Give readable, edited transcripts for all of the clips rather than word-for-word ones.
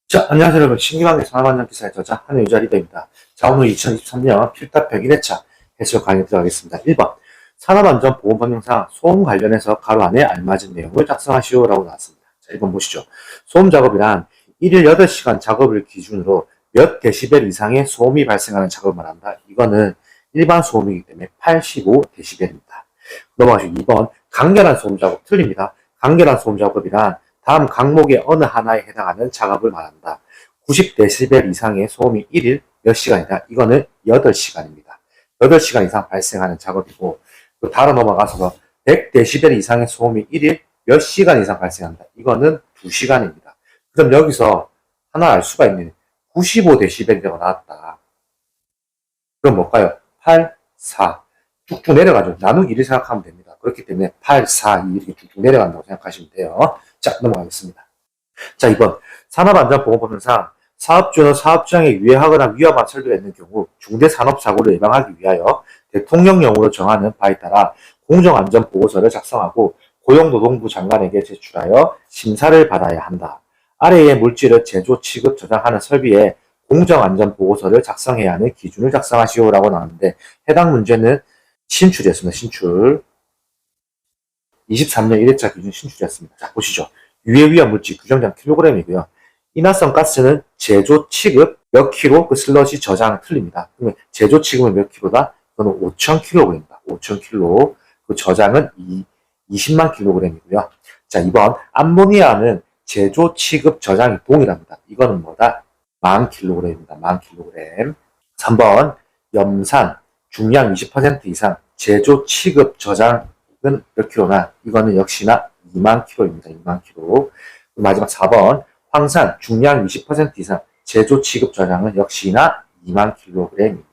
자, 안녕하세요 여러분. 신기방의 산업안전 기사의 저자 한의유자 리더입니다. 자, 오늘 2023년 필답 101회차 해설 강의 들어가겠습니다. 1번 산업안전보건법령상 소음 관련해서 가로 안에 알맞은 내용을 작성하시오 라고 나왔습니다. 자, 1번 보시죠. 소음 작업이란 1일 8시간 작업을 기준으로 몇 데시벨 이상의 소음이 발생하는 작업을 말한다. 이거는 일반 소음이기 때문에 85데시벨입니다. 넘어가시고 2번 간결한 소음 작업 틀립니다. 간결한 소음 작업이란 다음 항목의 어느 하나에 해당하는 작업을 말한다. 90데시벨 이상의 소음이 1일 몇 시간이다. 이거는 8시간입니다. 8시간 이상 발생하는 작업이고, 또 다음 넘어가서 100데시벨 이상의 소음이 1일 몇 시간 이상 발생한다. 이거는 2시간입니다. 그럼 여기서 하나 알 수가 있는 95데시벨이라고 나왔다. 그럼 뭘까요? 8, 4. 쭉쭉 내려가죠. 나누기 1을 생각하면 됩니다. 그렇기 때문에 8, 4, 2 이렇게 쭉쭉 내려간다고 생각하시면 돼요. 자, 넘어가겠습니다. 자, 2번. 산업안전보건법령상 사업주는 사업장에 유해하거나 위험한 설비가 있는 경우 중대산업사고를 예방하기 위하여 대통령령으로 정하는 바에 따라 공정안전보고서를 작성하고 고용노동부 장관에게 제출하여 심사를 받아야 한다. 아래의 물질을 제조, 취급, 저장하는 설비에 공정안전보고서를 작성해야 하는 기준을 작성하시오라고 나왔는데 해당 문제는 신출이었습니다. 신출. 23년 1회차 기준 신출이었습니다. 자, 보시죠. 유해위험 물질 규정량 킬로그램이고요. 인화성 가스는 제조 취급 몇 킬로, 그 슬러시 저장 틀립니다. 그러면 제조 취급은 몇 킬로다? 그거는 5,000킬로그램입니다. 5,000킬로. 그 저장은 20만 킬로그램이고요. 자, 2번. 암모니아는 제조 취급 저장이 동일합니다. 이거는 뭐다? 10,000킬로그램입니다. 10,000킬로그램. 3번. 염산 중량 20% 이상 제조 취급 저장 은 몇 킬로나? 이거는 역시나 2만 킬로입니다. 2만 킬로. 마지막 4번. 황산 중량 20% 이상 제조 취급 저장은 역시나 2만 킬로그램입니다.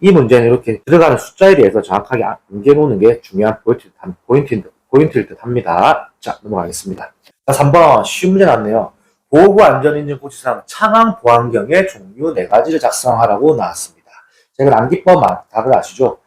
이 문제는 이렇게 들어가는 숫자에 대해서 정확하게 안겨놓는 게 중요한 포인트일 듯 합니다. 자, 넘어가겠습니다. 자, 3번. 쉬운 문제 나왔네요. 보호구 안전인증 고지사항 창항 보안경의 종류 4가지를 작성하라고 나왔습니다. 제가 암기법 답을 아시죠?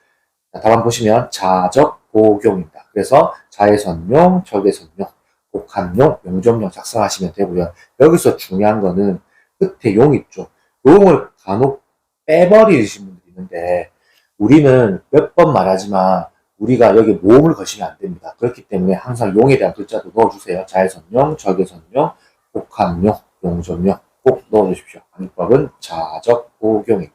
자, 답안 보시면 자적 보호경입니다. 그래서 자외선용, 적외선용, 복합용, 용접용 작성하시면 되고요. 여기서 중요한 거는 끝에 용 있죠. 용을 간혹 빼버리신 분들이 있는데 우리는 몇 번 말하지만 우리가 여기 모음을 거시면 안 됩니다. 그렇기 때문에 항상 용에 대한 글자도 넣어주세요. 자외선용, 적외선용, 복합용, 용접용 꼭 넣어주십시오. 방법은 자적 보호경입니다.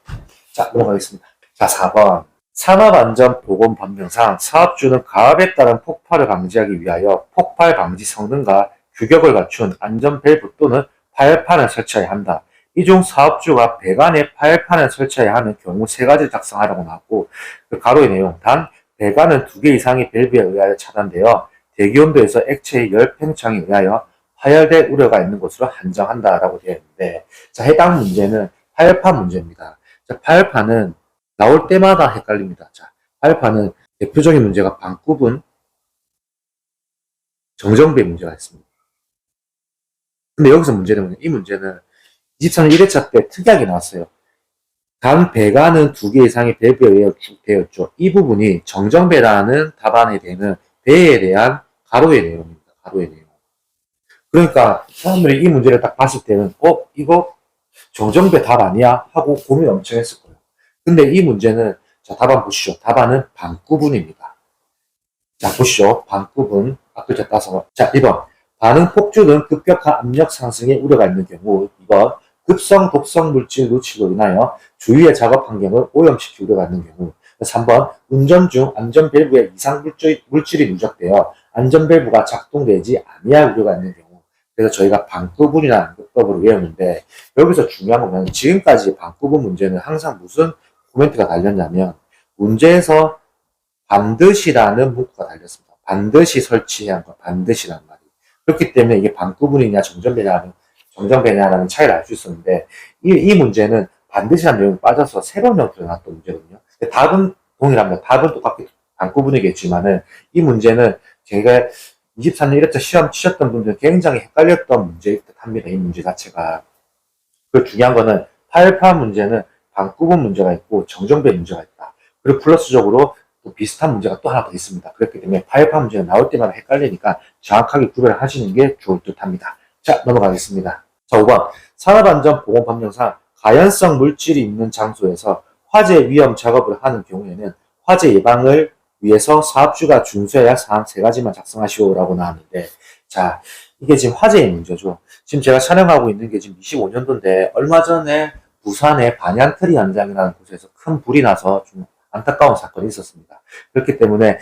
자, 넘어가겠습니다. 자, 4번. 산업안전보건법령상 사업주는 가압에 따른 폭발을 방지하기 위하여 폭발 방지 성능과 규격을 갖춘 안전밸브 또는 파열판을 설치해야 한다. 이 중 사업주가 배관에 파열판을 설치해야 하는 경우 3가지를 작성하라고 나왔고 그 가로의 내용 단 배관은 2개 이상의 밸브에 의하여 차단되어 대기온도에서 액체의 열 팽창에 의하여 파열될 우려가 있는 것으로 한정한다라고 되어 있는데 자, 해당 문제는 파열판 문제입니다. 자, 파열판은 나올 때마다 헷갈립니다. 자, 파열판은 대표적인 문제가 방구분, 정정배 문제가 있습니다. 근데 여기서 문제는 뭐냐? 이 문제는 23년 1회차 때 특이하게 나왔어요. 단 배관은 2개 이상의 밸브에 의해 되었죠. 이 부분이 정정배라는 답안에 되는 배에 대한 가로의 내용입니다. 가로의 내용. 그러니까 사람들이 이 문제를 딱 봤을 때는 이거 정정배 답 아니야? 하고 고민 엄청 했을 거예요. 근데 이 문제는 자, 답안 보시죠. 답안은 방구분입니다. 자, 보시죠. 방구분. 앞글자 따서. 자, 1번. 반응 폭주는 급격한 압력 상승의 우려가 있는 경우 2번. 급성 독성 물질 누출로 인하여 주위의 작업 환경을 오염시킬 우려가 있는 경우 3번. 운전 중 안전밸브에 이상 물질이 누적되어 안전밸브가 작동되지 아니할 우려가 있는 경우 그래서 저희가 방구분이라는 법으로 외웠는데 여기서 중요한 건 지금까지 방구분 문제는 항상 무슨 코멘트가 달렸냐면 문제에서 반드시라는 문구가 달렸습니다. 반드시 설치해야 한다. 반드시라는 말이. 그렇기 때문에 이게 방구분이냐 정정배냐라는 차이를 알 수 있었는데 이 문제는 반드시라는 내용이 빠져서 새로운 형태로 나왔던 문제거든요. 답은 동일합니다. 답은 똑같게 방구분이겠지만은 이 문제는 제가 23년 1회차 시험 치셨던 분들은 굉장히 헷갈렸던 문제일 듯 합니다. 이 문제 자체가. 그 중요한 거는 파열판 문제는 방구분 문제가 있고 정정배 문제가 있다. 그리고 플러스적으로 또 비슷한 문제가 또 하나 더 있습니다. 그렇기 때문에 파열판 문제가 나올 때마다 헷갈리니까 정확하게 구별을 하시는 게 좋을 듯 합니다. 자, 넘어가겠습니다. 자, 5번. 산업안전보건법령상 가연성 물질이 있는 장소에서 화재 위험 작업을 하는 경우에는 화재 예방을 위해서 사업주가 준수해야 할 사항 3가지만 작성하시오라고 나왔는데, 자, 이게 지금 화재의 문제죠. 지금 제가 촬영하고 있는 게 지금 25년도인데, 얼마 전에 부산의 반얀트리 현장이라는 곳에서 큰 불이 나서 좀 안타까운 사건이 있었습니다. 그렇기 때문에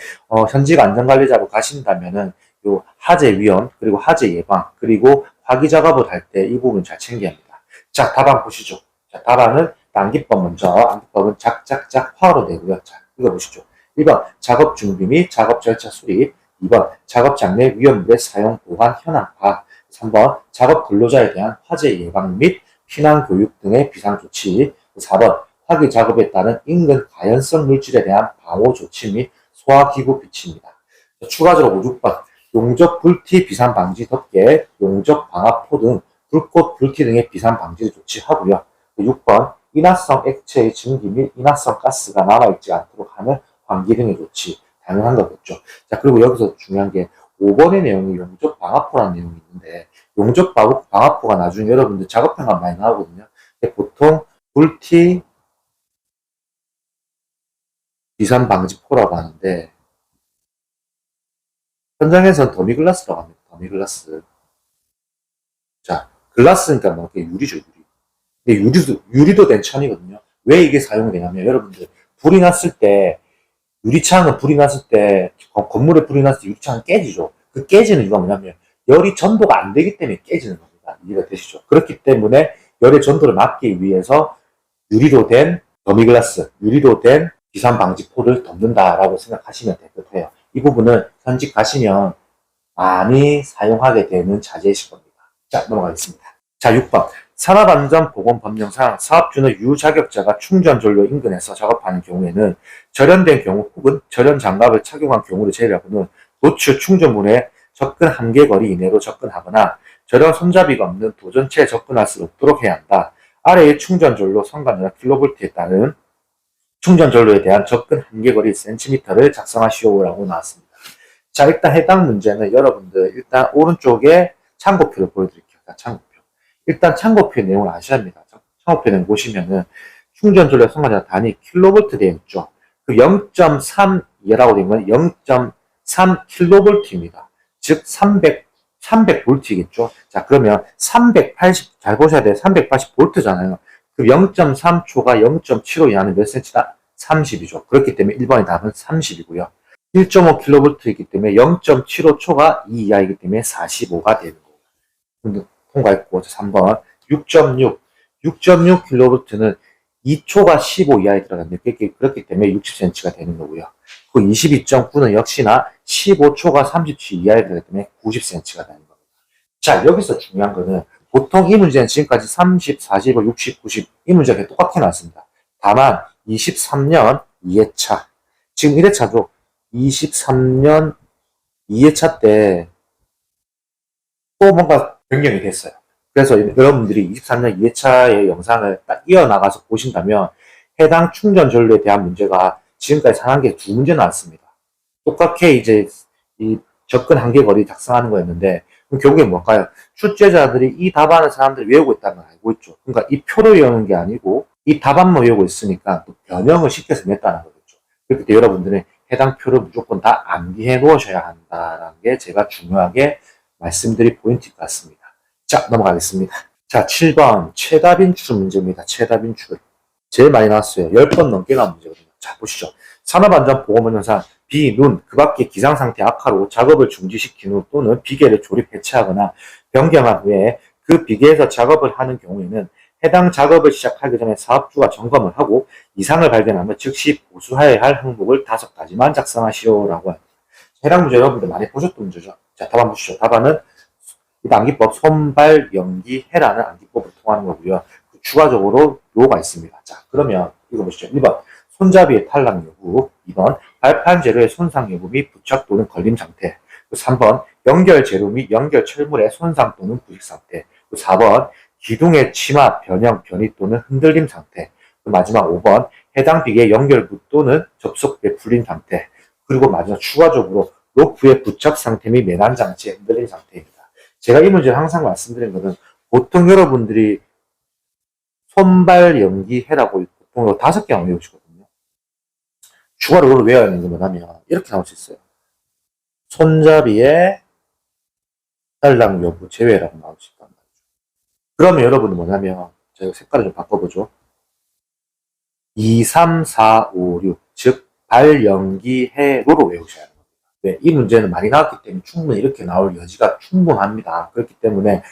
현직 안전관리자로 가신다면은 요 화재 위험, 그리고 화재 예방, 그리고 화기 작업을 할 때 이 부분 잘 챙겨야 합니다. 자, 답안 보시죠. 자, 답안은 암기법 먼저, 암기법은 작작작 화로 되고요. 자, 이거 보시죠. 1번 작업 준비 및 작업 절차 수립, 2번 작업 장내 위험물의 사용 보관 현황 파, 3번 작업 근로자에 대한 화재 예방 및 피난 교육 등의 비상 조치, 4번 화기 작업에 따른 인근 가연성 물질에 대한 방호 조치 및 소화기구 비치입니다. 추가적으로 6번 용접 불티 비산 방지 덮개, 용접 방화포 등 불꽃 불티 등의 비산 방지 조치하고요. 6번 인화성 액체의 증기 및 인화성 가스가 남아있지 않도록 하는 환기 등의 조치, 당연한 거겠죠. 자, 그리고 여기서 중요한 게 5번의 내용이 용접 방화포라는 내용이 있는데, 용접 방화포가 나중에 여러분들 작업평가 많이 나오거든요. 근데 보통 불티 비산 방지포라고 하는데, 현장에서는 더미글라스라고 합니다. 더미글라스. 자, 글라스니까 뭐 유리죠, 유리. 근데 유리도 된 천이거든요. 왜 이게 사용이 되냐면, 여러분들 불이 났을 때 유리창은 불이 났을 때, 건물에 불이 났을 때 유리창은 깨지죠. 그 깨지는 이유가 뭐냐면, 열이 전도가 안 되기 때문에 깨지는 겁니다. 이해가 되시죠? 그렇기 때문에 열의 전도를 막기 위해서 유리로 된 더미글라스, 유리로 된 비산 방지포를 덮는다라고 생각하시면 될 것 같아요. 이 부분은 현직 가시면 많이 사용하게 되는 자재이실 겁니다. 자, 넘어가겠습니다. 자, 6번. 산업안전보건법령상 사업주는 유자격자가 충전전로 인근에서 작업하는 경우에는 절연된 경우 혹은 절연 장갑을 착용한 경우를 제외하고는 노출 충전문에 접근 한계거리 이내로 접근하거나 절연 손잡이가 없는 도전체에 접근할 수 없도록 해야 한다. 아래의 충전전로 성관이나 킬로볼트에 따른 충전전로에 대한 접근 한계거리 센티미터를 작성하시오라고 나왔습니다. 자, 일단 해당 문제는 여러분들 일단 오른쪽에 참고표를 보여드릴게요. 참고표. 일단 참고표의 내용을 아셔야 합니다. 참고표 내용 보시면은 충전전로의 성관이나 단위 킬로볼트 되어 있죠. 그 0.32라고 된 건 0.3킬로볼트입니다. 즉 300볼트이겠죠. 자, 그러면 380, 잘 보셔야 돼요. 380볼트잖아요. 그 0.3초가 0.75 이하는 몇 센치다? 30이죠. 그렇기 때문에 1번의 답은 30이고요. 1.5kV이기 때문에 0.75초가 2 이하이기 때문에 45가 되는 거고. 통과했고, 3번 6.6kV는 2초가 15 이하에 들어갔는데 그렇기 때문에 60cm가 되는 거고요. 그 22.9는 역시나 15초가 30초 이하에 들어갔기 때문에 90cm가 되는 겁니다. 자, 여기서 중요한 거는 보통 이 문제는 지금까지 30, 45, 60, 90 이 문제가 똑같게 나왔습니다. 다만 23년 2회차, 지금 1회차도 23년 2회차 때 또 뭔가 변경이 됐어요. 그래서 여러분들이 23년 2회차의 영상을 딱 이어나가서 보신다면 해당 충전 전로에 대한 문제가 지금까지 상한 게 2문제 나왔습니다. 똑같게 이제 이 접근 한계거리 작성하는 거였는데, 그럼 결국에 뭘까요? 출제자들이 이 답안을 사람들이 외우고 있다는 걸 알고 있죠. 그러니까 이 표로 외우는 게 아니고 이 답안만 외우고 있으니까 또 변형을 시켜서 냈다는 거겠죠. 그렇기 때문에 여러분들은 해당 표를 무조건 다 암기해 놓으셔야 한다는 게 제가 중요하게 말씀드릴 포인트일 것 같습니다. 자, 넘어가겠습니다. 자, 7번 최다 빈출 문제입니다. 최다 빈출. 제일 많이 나왔어요. 10번 넘게 나온 문제거든요. 자, 보시죠. 산업안전보건법령상 비, 눈, 그 밖의 기상상태 악화로 작업을 중지시킨 후 또는 비계를 조립 해체하거나 변경한 후에 그 비계에서 작업을 하는 경우에는 해당 작업을 시작하기 전에 사업주가 점검을 하고 이상을 발견하면 즉시 보수해야 할 항목을 5가지만 작성하시오라고 합니다. 해당 문제 여러분들 많이 보셨던 문제죠. 자, 답안 보시죠. 답안은 암기법 손발 연기 해라는 암기법을 통하는 거고요. 추가적으로 요가 있습니다. 자, 그러면 이거 보시죠. 1번 손잡이의 탈락 여부, 2번 발판 재료의 손상 여부 및 부착 또는 걸림 상태, 3번 연결 재료 및 연결 철물의 손상 또는 부식 상태, 4번 기둥의 침하, 변형, 변이 또는 흔들림 상태, 마지막 5번 해당 비계의 연결부 또는 접속부의 풀린 상태, 그리고 마지막 추가적으로 로프의 부착 상태 및 매단 장치의 흔들림 상태입니다. 제가 이 문제를 항상 말씀드린 것은 보통 여러분들이 손발 연기 해라고 보통 5개만 외우시거든요. 추가로 이걸 외워야 하는 게 뭐냐면 이렇게 나올 수 있어요. 손잡이에 탈락 여부 제외라고 나올 수 있단 말이죠. 그러면 여러분은 뭐냐면 제가 색깔을 좀 바꿔보죠. 2, 3, 4, 5, 6, 즉 발연기해로로 외우셔야 합니다. 네, 이 문제는 많이 나왔기 때문에 충분히 이렇게 나올 여지가 충분합니다. 그렇기 때문에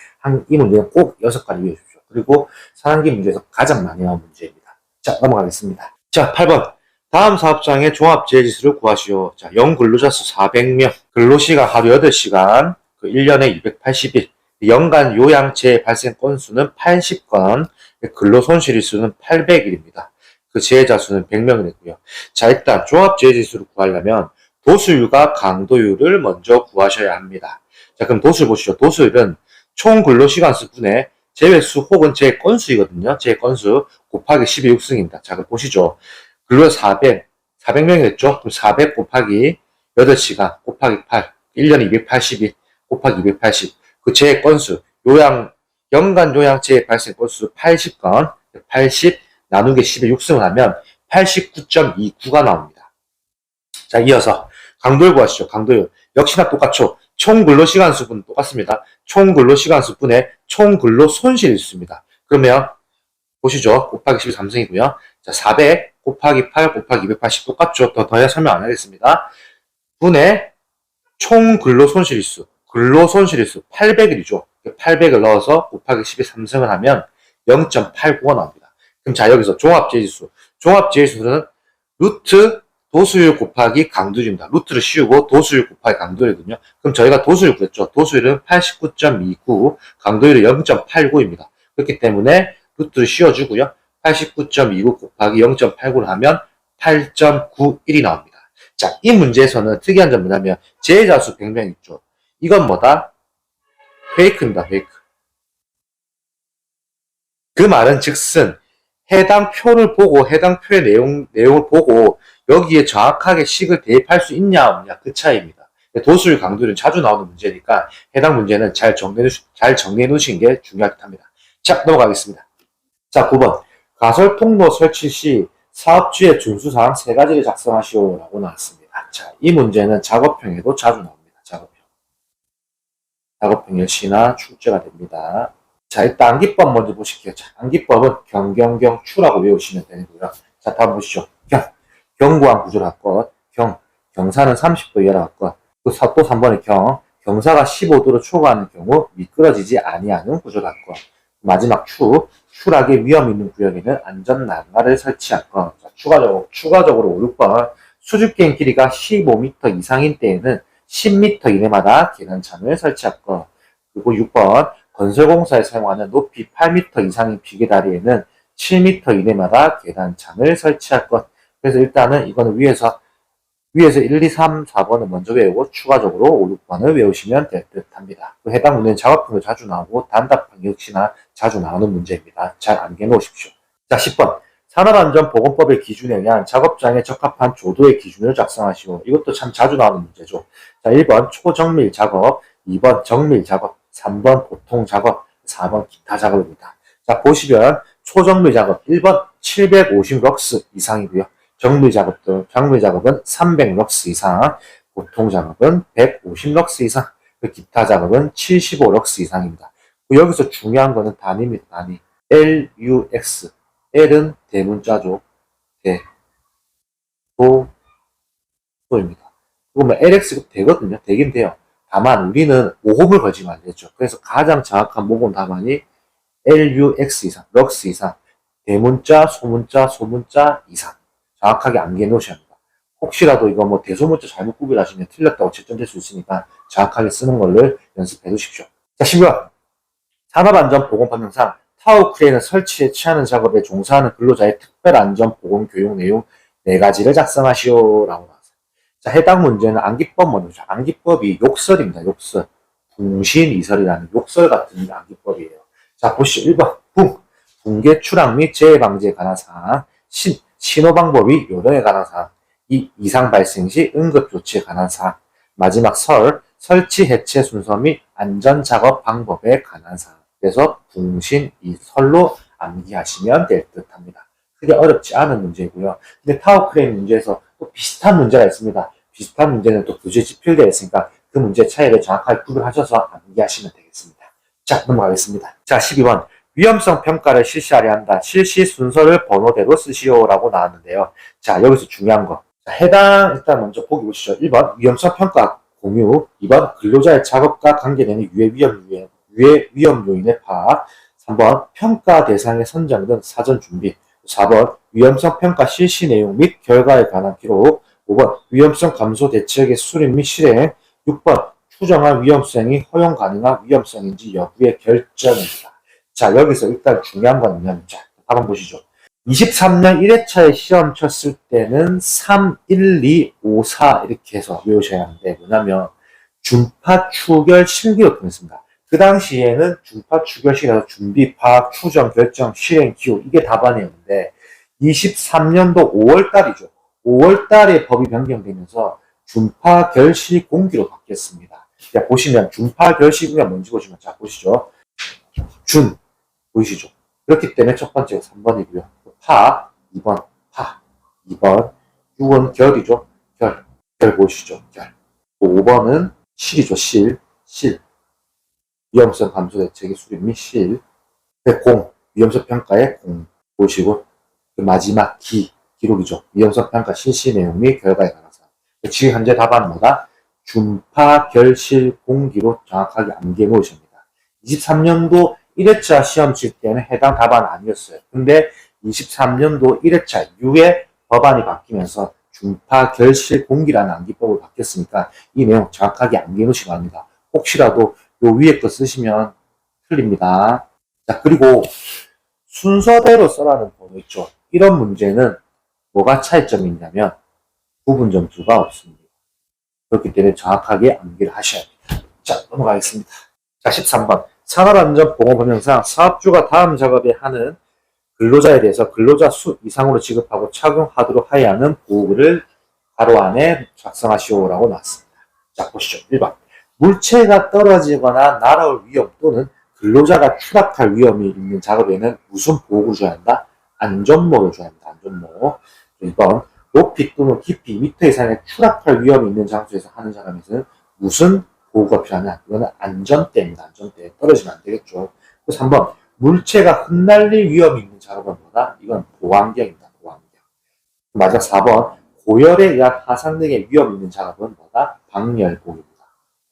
이 문제는 꼭 6가지 외우십시오. 그리고 산한기 문제에서 가장 많이 나온 문제입니다. 자, 넘어가겠습니다. 자, 8번. 다음 사업장의 종합재해지수를 구하시오. 자, 연근로자 수 400명, 근로시간 하루 8시간, 1년에 280일, 연간 요양재해 발생 건수는 80건, 근로손실일수는 800일입니다. 그 재해자 수는 100명이 됐고요. 자, 일단 종합재해지수를 구하려면 도수율과 강도율을 먼저 구하셔야 합니다. 자, 그럼 도수율 보시죠. 도수율은 총 근로시간수 분의 재회수 혹은 재해 건수이거든요. 재해 건수 곱하기 12 6승입니다. 자, 그럼 보시죠. 근로 400명이 됐죠? 그럼 400 곱하기 8시간 곱하기 8, 1년에 280일 곱하기 280. 그 재해 건수, 연간 요양 재해 발생 건수 80건, 80 나누기 12 6승을 하면 89.29가 나옵니다. 자, 이어서 강도율 구하시죠. 강도율. 역시나 똑같죠. 총 근로시간 수분 똑같습니다. 총 근로시간 수분의 총 근로손실일수입니다. 그러면 보시죠. 곱하기 13승이고요. 자, 400 곱하기 8 곱하기 280 똑같죠. 더 설명 안 하겠습니다. 분의 총 근로손실일수. 근로손실일수 800일이죠. 800을 넣어서 곱하기 13승을 하면 0.89가 나옵니다. 그럼 자, 여기서 종합재해지수. 종합재해지수는 루트 도수율 곱하기 강도율입니다. 루트를 씌우고 도수율 곱하기 강도율이거든요. 그럼 저희가 도수율 구했죠. 도수율은 89.29, 강도율은 0.89입니다. 그렇기 때문에 루트를 씌워주고요. 89.29 곱하기 0.89를 하면 8.91이 나옵니다. 자, 이 문제에서는 특이한 점은 뭐냐면 재해자 수 100명 있죠. 이건 뭐다? 페이크입니다. 페이크. 그 말은 즉슨 해당 표를 보고 해당 표의 내용을 보고 여기에 정확하게 식을 대입할 수 있냐 없냐 그 차이입니다. 도수율 강도율은 자주 나오는 문제니까 해당 문제는 잘 정리해 놓으신 게 중요합니다. 자, 넘어가겠습니다. 자, 9번. 가설 통로 설치 시 사업주의 준수사항 3가지를 작성하시오 라고 나왔습니다. 자, 이 문제는 작업형에도 자주 나옵니다. 작업형 역시나 출제가 됩니다. 자, 일단 암기법 먼저 보실게요. 자, 암기법은 경추라고 외우시면 되고요. 자, 다음 보시죠. 경구한 구조를 할 것, 경사는 30도 이하로 할 것, 또 3번의 경사가 15도로 초과하는 경우 미끄러지지 아니하는 구조를 할 것, 마지막 추락의 위험 있는 구역에는 안전 난간을 설치할 것. 자, 추가적으로 5, 6번 수직계인 길이가 15m 이상인 때에는 10m 이내마다 계단창을 설치할 것. 그리고 6번 건설공사에 사용하는 높이 8m 이상인 비계다리에는 7m 이내마다 계단창을 설치할 것. 그래서 일단은 이거는 위에서 1, 2, 3, 4번을 먼저 외우고 추가적으로 5, 6번을 외우시면 될 듯 합니다. 해당 문제는 작업형도 자주 나오고 단답형 역시나 자주 나오는 문제입니다. 잘 암기해 놓으십시오. 자, 10번. 산업안전보건법의 기준에 의한 작업장에 적합한 조도의 기준을 작성하시오. 이것도 참 자주 나오는 문제죠. 자, 1번 초정밀 작업, 2번 정밀 작업, 3번 보통 작업, 4번 기타 작업입니다. 자, 보시면 초정밀 작업 1번 750럭스 이상이고요. 정밀 작업은 300럭스 이상, 보통 작업은 150럭스 이상, 기타 작업은 75럭스 이상입니다. 여기서 중요한 거는 단위입니다. 단위. LUX. L은 대문자죠. 도입니다. 그러면 LX가 되거든요. 되긴 돼요. 다만 우리는 모음을 걸지면 안 되죠. 그래서 가장 정확한 모음 답안이 LUX 이상, 럭스 이상, 대문자, 소문자 이상. 정확하게 암기해 놓으셔야 합니다. 혹시라도 이거 뭐 대소문자 잘못 구별하시면 틀렸다고 채점될 수 있으니까 정확하게 쓰는 걸로 연습해 두십시오. 자, 10번. 산업안전보건법령상 타워 크레인을 설치에 취하는 작업에 종사하는 근로자의 특별안전보건 교육 내용 4가지를 작성하시오 라고 나왔어요. 자, 해당 문제는 암기법 먼저. 암기법이 욕설입니다. 욕설. 붕신이설이라는 욕설 같은 암기법이에요. 자, 보시죠. 1번. 붕괴 추락 및 재해 방지에 관한 사항. 신호방법이 요령에 관한 사항, 이상 발생 시 응급조치에 관한 사항, 마지막 설치 해체 순서 및 안전작업 방법에 관한 사항. 그래서 붕신, 이설로 암기하시면 될 듯 합니다. 크게 어렵지 않은 문제고요. 근데 타워크레인 문제에서 또 비슷한 문제가 있습니다. 비슷한 문제는 또 교재 집필되어 있으니까 그 문제 차이를 정확하게 구별하셔서 암기하시면 되겠습니다. 자, 넘어가겠습니다. 자, 12번. 위험성 평가를 실시하려 한다. 실시 순서를 번호대로 쓰시오라고 나왔는데요. 자, 여기서 중요한 거. 자, 해당, 일단 먼저 보기 보시죠. 1번, 위험성 평가 공유. 2번, 근로자의 작업과 관계되는 유해 위험 요인의 파악. 3번, 평가 대상의 선정 등 사전 준비. 4번, 위험성 평가 실시 내용 및 결과에 관한 기록. 5번, 위험성 감소 대책의 수립 및 실행. 6번, 추정한 위험성이 허용 가능한 위험성인지 여부의 결정입니다. 자, 여기서 일단 중요한 건 뭐냐면, 자, 한번 보시죠. 23년 1회차에 시험 쳤을 때는 3, 1, 2, 5, 4 이렇게 해서 외우셔야 하는데, 뭐냐면 준파, 추결, 실기로 통했습니다. 그 당시에는 준파, 추결, 실기라서 준비, 파악, 추정, 결정, 실행, 기호 이게 답안이었는데 23년도 5월달이죠. 5월달에 법이 변경되면서 준파, 결실, 공기로 바뀌었습니다. 자, 보시면 준파, 결실, 공기가 뭔지 보시면 자 보시죠. 준 보이시죠? 그렇기 때문에 첫 번째가 3번이고요. 파, 2번 파, 2번 6은 결이죠. 결 보시죠. 결. 5번은 실이죠. 실. 위험성 감소 대책의 수립 및 실. 공, 위험성 평가의 공 보시고 마지막 기록이죠. 위험성 평가 실시 내용 및 결과에 관해서. 지금 현재 답안은 뭐다? 준파, 결실, 공기로 정확하게 암기해 놓으십니다. 23년도 1회차 시험 칠 때는 해당 답안 아니었어요. 근데 23년도 1회차 이후에 법안이 바뀌면서 준파, 결실, 공기라는 암기법으로 바뀌었으니까 이 내용 정확하게 암기해 놓으시기 바랍니다. 혹시라도 요 위에 거 쓰시면 틀립니다. 자, 그리고 순서대로 써라는 번호 있죠. 이런 문제는 뭐가 차이점이 있냐면 부분 점수가 없습니다. 그렇기 때문에 정확하게 암기를 하셔야 합니다. 자, 넘어가겠습니다. 자, 13번. 산업안전보건법령상 사업주가 다음 작업에 하는 근로자에 대해서 근로자 수 이상으로 지급하고 착용하도록 하여야 하는 보호구를 가로 안에 작성하시오라고 나왔습니다. 자, 보시죠. 1번. 물체가 떨어지거나 날아올 위험 또는 근로자가 추락할 위험이 있는 작업에는 무슨 보호구를 줘야 한다? 안전모를 줘야 합니다. 안전모. 2번. 높이 또는 깊이 미터 이상의 추락할 위험이 있는 장소에서 하는 작업에서는 무슨 보호가 필요하냐? 이거는 안전대입니다. 안전대. 떨어지면 안 되겠죠. 3번. 물체가 흩날릴 위험이 있는 작업은 뭐다? 이건 보안경입니다. 보안경. 마지막 4번. 고열에 의한 화상 등의 위험이 있는 작업은 뭐다? 방열복입니다.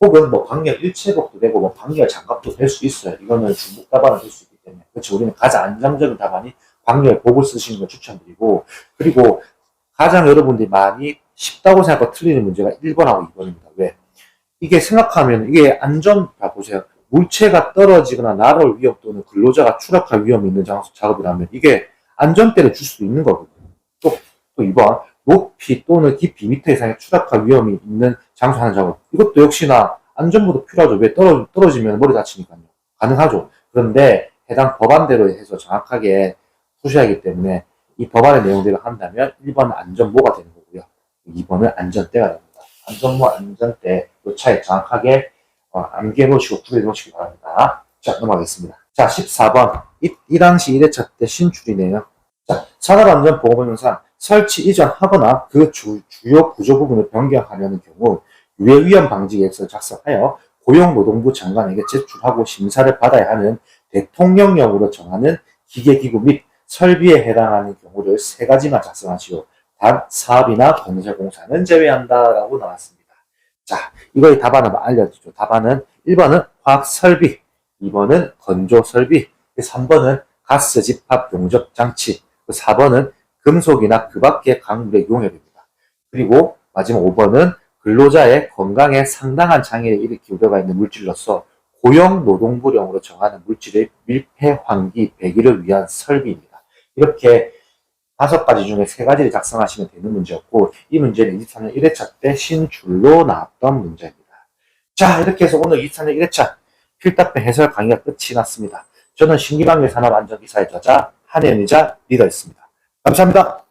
혹은 뭐 방열 일체복도 되고 뭐 방열 장갑도 될 수 있어요. 이거는 중복 답안을 될 수 있기 때문에. 그렇죠. 우리는 가장 안정적인 답안이 방열복을 쓰시는 걸 추천드리고, 그리고 가장 여러분들이 많이 쉽다고 생각하고 틀리는 문제가 1번하고 2번입니다. 왜? 이게 생각하면 이게 보세요. 물체가 떨어지거나 날아올 위험 또는 근로자가 추락할 위험이 있는 장소 작업이라면 이게 안전대를 줄 수도 있는 거거든요. 또 2번. 높이 또는 깊이 미터 이상의 추락할 위험이 있는 장소 하는 작업. 이것도 역시나 안전모도 필요하죠. 왜 떨어지면 머리 다치니까요. 가능하죠. 그런데 해당 법안대로 해서 정확하게 푸셔야 하기 때문에 이 법안의 내용대로 한다면 1번은 안전모가 되는 거고요. 2번은 안전대가 됩니다. 안전모, 안전대 이 차이 정확하게 암기해 놓으시고 구별해 놓으시기 바랍니다. 자, 넘어가겠습니다. 자, 14번. 이 당시 1회차 때 신출이네요. 자, 산업안전보건법령상 설치 이전하거나 그 주요 구조 부분을 변경하려는 경우 유해위험 방지 계획서를 작성하여 고용노동부 장관에게 제출하고 심사를 받아야 하는 대통령령으로 정하는 기계기구 및 설비에 해당하는 경우를 3가지만 작성하시오. 단 사업이나 건설공사는 제외한다라고 나왔습니다. 자, 이거의 답안을 알려드리죠. 답안은 1번은 화학설비, 2번은 건조설비, 3번은 가스 집합 용접 장치, 4번은 금속이나 그 밖의 강물의 용해입니다. 그리고 마지막 5번은 근로자의 건강에 상당한 장애를 일으킬 우려가 있는 물질로서 고용노동부령으로 정하는 물질의 밀폐, 환기, 배기를 위한 설비입니다. 이렇게 5가지 중에 3가지를 작성하시면 되는 문제였고, 이 문제는 23년 1회차 때 신줄로 나왔던 문제입니다. 자, 이렇게 해서 오늘 23년 1회차 필답변 해설 강의가 끝이 났습니다. 저는 신기방의 산업안전기사의 저자 한혜연이자 리더였습니다. 감사합니다.